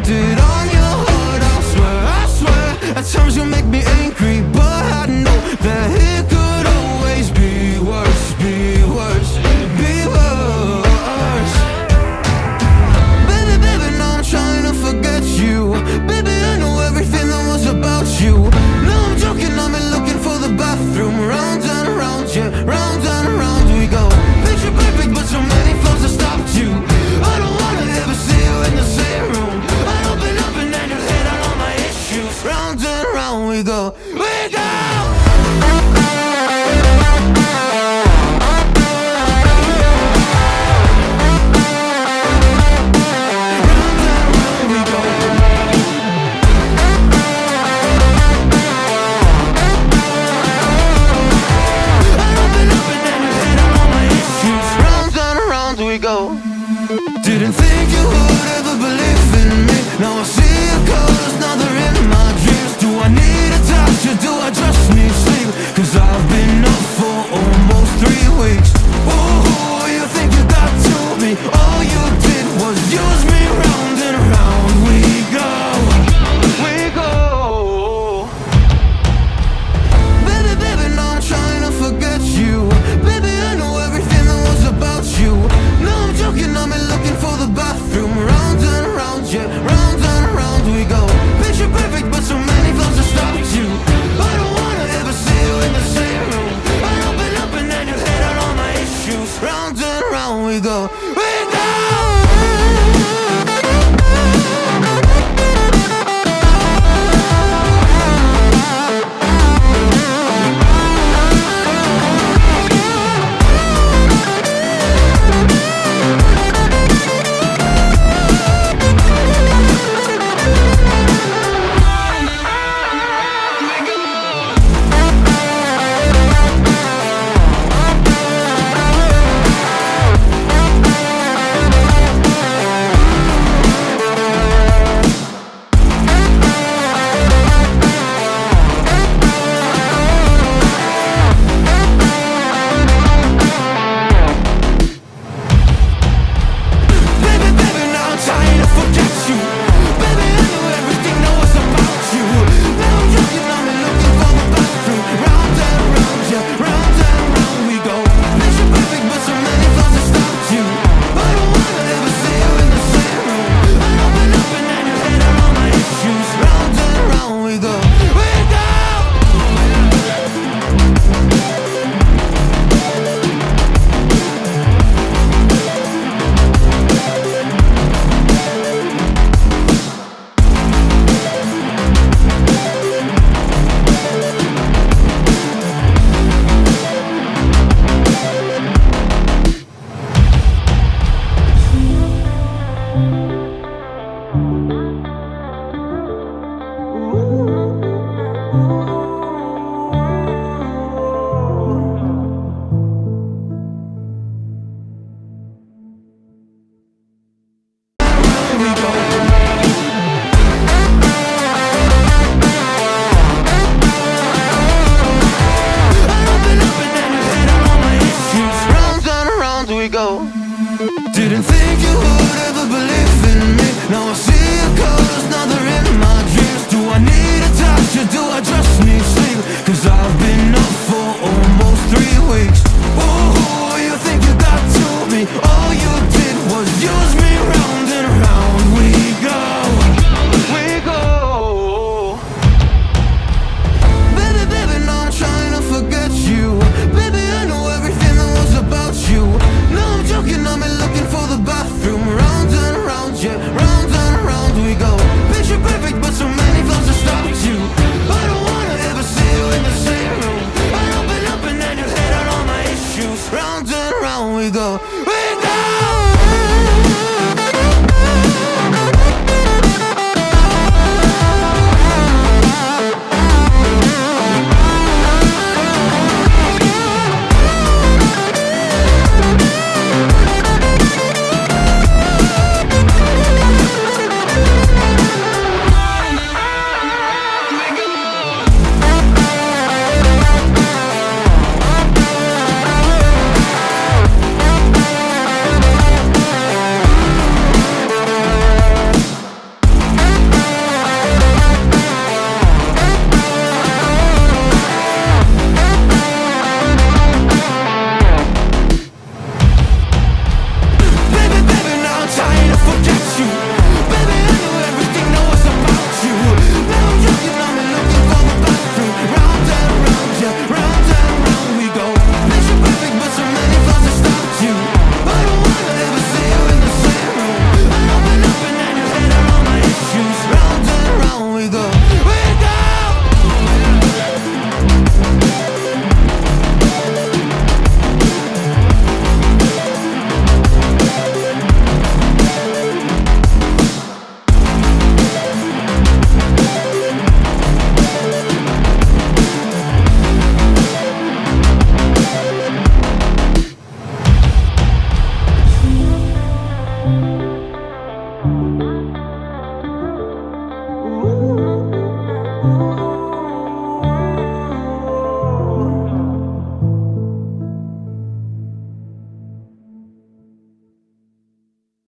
it on your heart, I swear. At times you make me angry, but I know that it could always be worse, be worse, be worse. Baby, baby, now I'm trying to forget you. Baby, I know everything that was about you. No, I'm joking, I'm looking for the bathroom. Round and round, yeah, round and round we go. Picture perfect, but so many flaws have stopped you. I don't wanna ever see you in the same room. I open up and then you hit on all my issues. Round and round we go, we go. Didn't think you would ever believe in me. Now I see your colors, now they're in my dreams. Do I need a touch or do I just need sleep? Cause I've been up for almost 3 weeks. Oh, you think you got to me? All you did was use me. Round and round we go, we go. Baby, baby, now I'm trying to forget you. Baby, I know everything that was about you. No, I'm joking, I'm looking for the bathroom. Round and round, yeah, round and round we go. Picture perfect, but so many flaws have stopped you. I don't wanna ever see you in the same room. I open up and then you hit on all my issues. Round and round we go, we go.